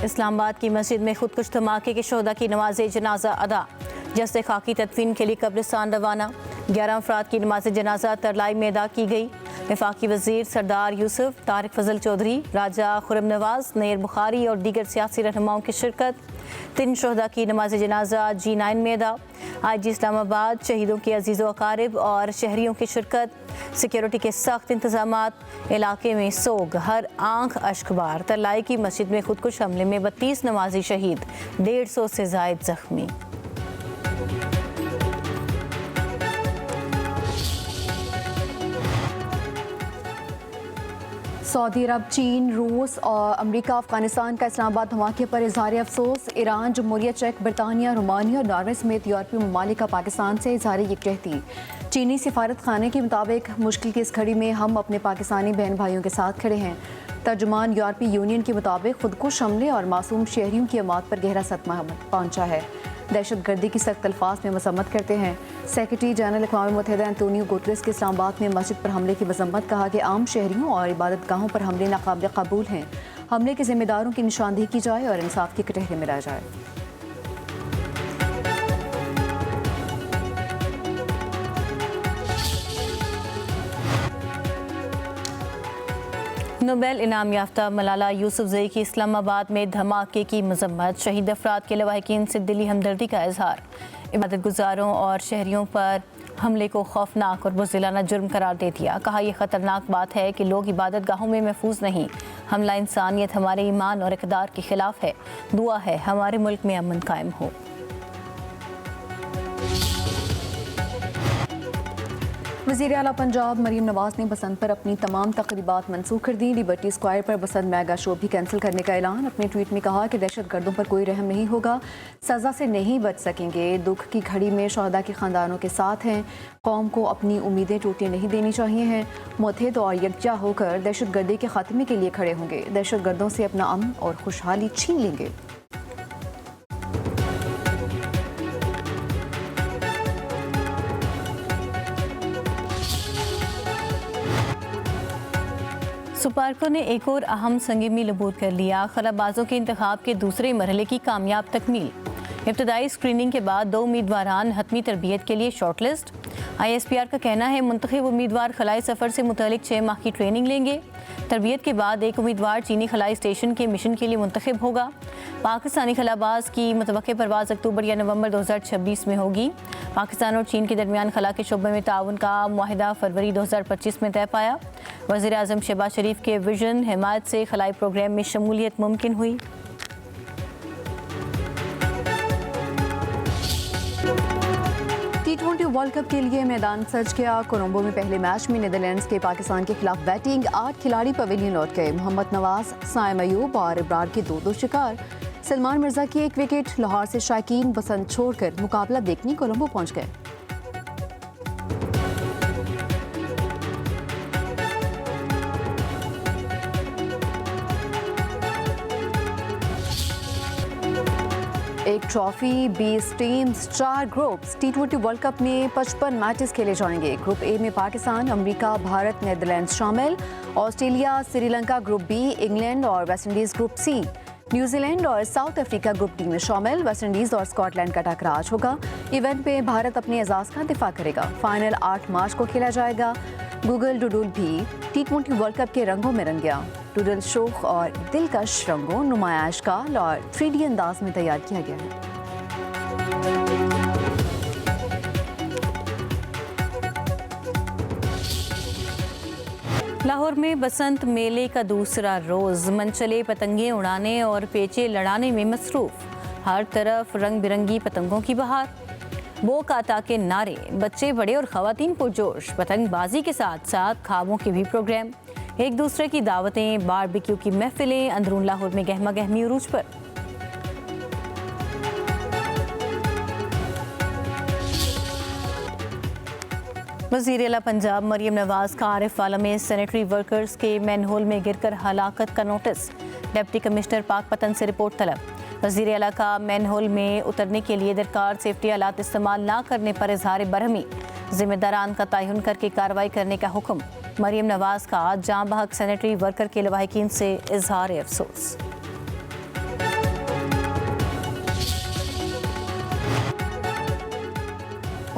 इस्लामाबाद की मस्जिद में खुदकुश धमाके के शोहदा की नमाज जनाजा अदा। जस्ते खाकी तदफीन के लिए कब्रिस्तान रवाना। 11 अफराद की नमाज जनाजा तरलाई में अदा की गई। वफाकी वजीर सरदार यूसुफ, तारिक फजल चौधरी, राजा खुरम नवाज, नैर बुखारी और दीगर सियासी रहनुमाओं की शिरकत। 3 शोहदा की नमाज जनाजा G9 में अदा। IG इस्लामाबाद शहीदों के अजीज़ व अकारिब और शहरियों की शिरकत। सिक्योरिटी के सख्त इंतजामात। इलाके में सोग, हर आंख अश्कबार। तरलाई की मस्जिद में खुदकुश हमले में 32 नमाजी शहीद, 150 से जायद जख्मी। सऊदी अरब, चीन, रूस और अमेरिका अफगानिस्तान का इस्लामाबाद धमाके पर इजहार अफसोस। ईरान, जमहूरिया चेक, बरतानिया, रोमानिया और नॉर्वे समेत यूरोपीय ममालिक का पाकिस्तान से इजहार यकजहती। चीनी सिफारत खाने के मुताबिक मुश्किल की इस घड़ी में हम अपने पाकिस्तानी बहन भाइयों के साथ खड़े हैं। तर्जुमान यूरोपीय यूनियन के मुताबिक खुदकुश हमले और मासूम शहरियों की अमात पर गहरा सदमा पहुंचा है। दहशत गर्दी की सख्त अल्फाज में मजम्मत करते हैं। सेक्रेटरी जनरल अक़वाम मुत्तहिदा एंटोनियो गुतरेस के इस्लामाबाद में मस्जिद पर हमले की मजम्मत, कहा कि आम शहरियों और इबादतगाहों पर हमले नाकाबिल कबूल हैं। हमले के जिम्मेदारों की निशानदेही की जाए और इंसाफ की कटहरे मिला जाए। नोबेल इनाम याफ्ता मलाला यूसुफजई की इस्लामाबाद में धमाके की मजम्मत। शहीद अफराद के लवाहिकीन से दिली हमदर्दी का इजहार। इबादत गुजारों और शहरियों पर हमले को खौफनाक और बुज़दिलाना जुर्म करार दे दिया। कहा, यह ख़तरनाक बात है कि लोग इबादत गाहों में महफूज नहीं। हमला इंसानियत, हमारे ईमान और इक़दार के खिलाफ है। दुआ है हमारे मुल्क में अमन कायम हो। वज़ीर आला पंजाब मरीम नवाज ने बसंत पर अपनी तमाम तकरीबात मनसूख कर दी। लिबर्टी स्क्वायर पर बसंत मेगा शो भी कैंसिल करने का ऐलान। अपने ट्वीट में कहा कि दहशत गर्दों पर कोई रहम नहीं होगा, सज़ा से नहीं बच सकेंगे। दुख की घड़ी में शहदा के ख़ानदानों के साथ हैं। कौम को अपनी उम्मीदें टूटने नहीं देनी चाहिए हैं। मुत्तहिद और यकजा होकर दहशत गर्दी के खात्मे के लिए खड़े होंगे। दहशत गर्दों से अपना अमन और खुशहाली छीन लेंगे। सुपार्को ने एक और अहम संग मील अबूर कर लिया। खलाबाजों के इंतखाब के दूसरे मरहले की कामयाब तकमील। इब्तदाई स्क्रीनिंग के बाद 2 उम्मीदवारान हतमी तरबियत के लिए शॉर्ट लिस्ट। ISPR का कहना है मुंतखब उम्मीदवार खलाई सफ़र से मुतल्लिक 6 माह की ट्रेनिंग लेंगे। तरबियत के बाद एक उम्मीदवार चीनी खलाई स्टेशन के मिशन के लिए मुंतखब होगा। पाकिस्तानी खलाबाज की मुतवक्किल परवाज़ अक्टूबर या नवंबर 2026 में होगी। पाकिस्तान और चीन के दरमियान खला के शोबे में ताउन का मुआहिदा फरवरी 2025 में तय पाया। वज़ीर आज़म शहबाज शरीफ के विजन हिमायत से खलाई प्रोग्राम में शमूलियत मुमकिन हुई। T20 वर्ल्ड कप के लिए मैदान सज गया। कोलंबो में पहले मैच में नीदरलैंड्स के पाकिस्तान के खिलाफ बैटिंग। 8 खिलाड़ी पवेलियन लौट गए। मोहम्मद नवाज, साइम अयूब और इब्रार के 2-2 शिकार। सलमान मिर्जा की 1 विकेट। लाहौर से शायकीन बसंत छोड़कर मुकाबला देखने कोलंबो पहुंच गए। एक trophy, 20 teams, 4 groups. T20 world cup में 55 मैचेस खेले जाएंगे। ग्रुप ए में पाकिस्तान, अमेरिका, भारत, नीदरलैंड्स शामिल। Australia, Sri Lanka group B, England और वेस्टइंडीज ग्रुप सी। न्यूजीलैंड और साउथ अफ्रीका ग्रुप डी में शामिल। वेस्टइंडीज और स्कॉटलैंड का टकराव आज होगा। इवेंट में भारत अपने एजाज का दिफा करेगा। फाइनल 8 मार्च को खेला जाएगा। गूगल डूडल भी T20 वर्ल्ड कप के रंगों में रंग गया। डूडल शोख और दिलकश रंगों, नुमाया अश्काल और 3D अंदाज में तैयार किया गया है। लाहौर में बसंत मेले का दूसरा रोज। मनचले पतंगे उड़ाने और पेचे लड़ाने में मसरूफ। हर तरफ रंग बिरंगी पतंगों की बहार। बो काता के नारे, बच्चे बड़े और खवातीन पुरजोश। पतंगबाजी के साथ साथ खाबों के भी प्रोग्राम। एक दूसरे की दावतें, बारबेक्यू की महफिलें। अंदरून लाहौर में गहमा गहमी उरूज पर। वज़ीर आला पंजाब मरीम नवाज का आरिफ वाला में सैनिटरी वर्कर्स के मैनहोल में गिरकर हलाकत का नोटिस। डिप्टी कमिश्नर पाकपतन से रिपोर्ट तलब। वज़ीर आला का मैनहोल में उतरने के लिए दरकार सेफ्टी आलात इस्तेमाल न करने पर इजहार बरहमी। जिम्मेदारान का तयन करके कार्रवाई करने का हुक्म। मरीम नवाज का जाँ बहक सैनिटरी वर्कर के लवाहिकीन से इजहार अफसोस।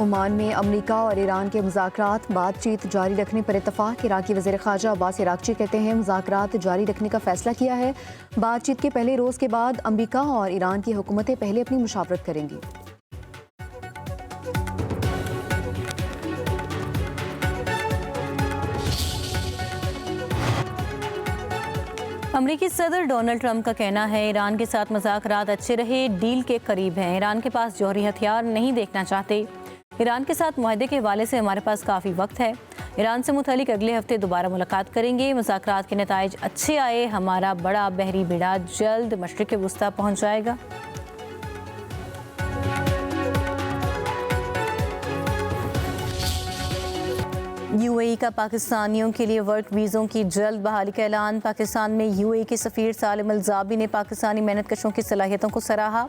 ओमान में अमेरिका और ईरान के मुज़ाकरात बातचीत जारी रखने पर इत्तफाक। इराकी वज़ीर ख़ारजा अब्बास इराक़ची कहते हैं मुज़ाकरात जारी रखने का फ़ैसला किया है। बातचीत के पहले रोज़ के बाद अमेरिका और ईरान की हुकूमतें पहले अपनी मुशावरत करेंगी। अमरीकी सदर डोनाल्ड ट्रंप का कहना है ईरान के साथ मुज़ाकरात अच्छे रहे, डील के करीब हैं। ईरान के पास जौहरी हथियार नहीं देखना चाहते। ईरान के साथ मुआहदे के हवाले से हमारे पास काफ़ी वक्त है। ईरान से मुतालिक अगले हफ्ते दोबारा मुलाकात करेंगे। मुज़ाकरात के नताइज अच्छे आए, हमारा बड़ा बहरी बेड़ा जल्द मशरिक़ वुस्ता पहुँच जाएगा। यूएई का पाकिस्तानियों के लिए वर्क वीज़ों की जल्द बहाली का ऐलान। पाकिस्तान में यूएई के सफ़ीर सालिम अल-ज़ाबी ने पाकिस्तानी मेहनत कशों की सलाहियतों को सराहा।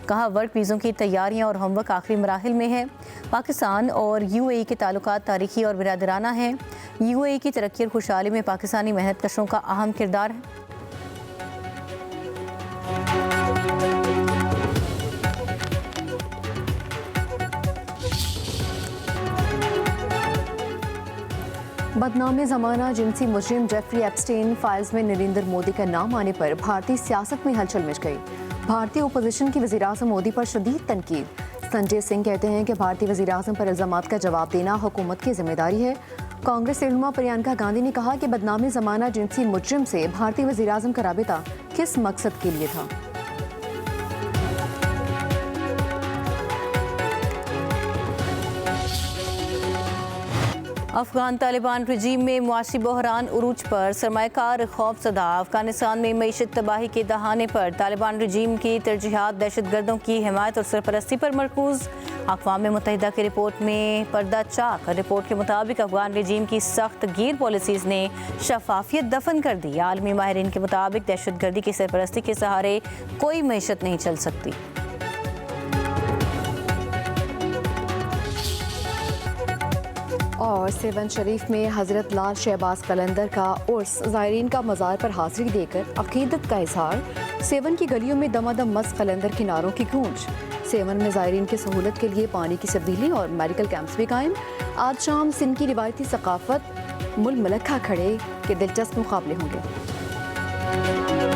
कहा वर्क वीज़ों की तैयारियां और होमवर्क आखिरी मराहिल में है। पाकिस्तान और यूएई के ताल्लुकात तारीखी और बिरादराना हैं। यूएई की तरक्की और खुशहाली में पाकिस्तानी मेहनत कशों का अहम किरदार है। बदनाम ज़माना जिनसी मुजरिम जेफरी एप्स्टेन फाइल्स में नरेंद्र मोदी का नाम आने पर भारतीय सियासत में हलचल मच गई। भारतीय ओपोजिशन की वज़ीर-ए-आज़म मोदी पर शदीद तनकीद। संजय सिंह कहते हैं कि भारतीय वज़ीर-ए-आज़म पर इल्ज़ामात का जवाब देना हुकूमत की जिम्मेदारी है। कांग्रेस रहनुमा प्रियंका गांधी ने कहा कि बदनाम ज़माना जिनसी मुजरिम से भारतीय वज़ीर-ए-आज़म का राबिता किस मकसद के लिए था। अफगान तालिबान रजीम में मुआशी बहरान उरूज पर, सरमायाकार खौफज़दा। अफगानिस्तान में मईशत तबाही के दहाने पर तालिबान रजीम की तरजीहात दहशतगर्दों की हिमायत और सरपरस्ती पर मरकूज। अक़वाम मुत्तहिदा की रिपोर्ट में पर्दा चाक। रिपोर्ट के मुताबिक अफगान रजीम की सख्त गिर पॉलिसीज़ ने शफाफियत दफन कर दी। आलमी माहिरीन के मुताबिक दहशतगर्दी की सरपरस्ती के सहारे कोई मईशत नहीं चल सकती। और सेवन शरीफ में हज़रत लाल शहबाज कलंदर का उर्स, ज़ायरीन का मज़ार पर हाज़िरी देकर अक़ीदत का इज़हार। सेवन की गलियों में दमादम मस्त कलंदर के नारों की गूंज। सेवन में ज़ायरीन की सहूलत के लिए पानी की तब्दीली और मेडिकल कैंप्स भी कायम। आज शाम सिंध की रिवायती सकाफत मुल मलखा खड़े के दिलचस्प मुकाबले होंगे।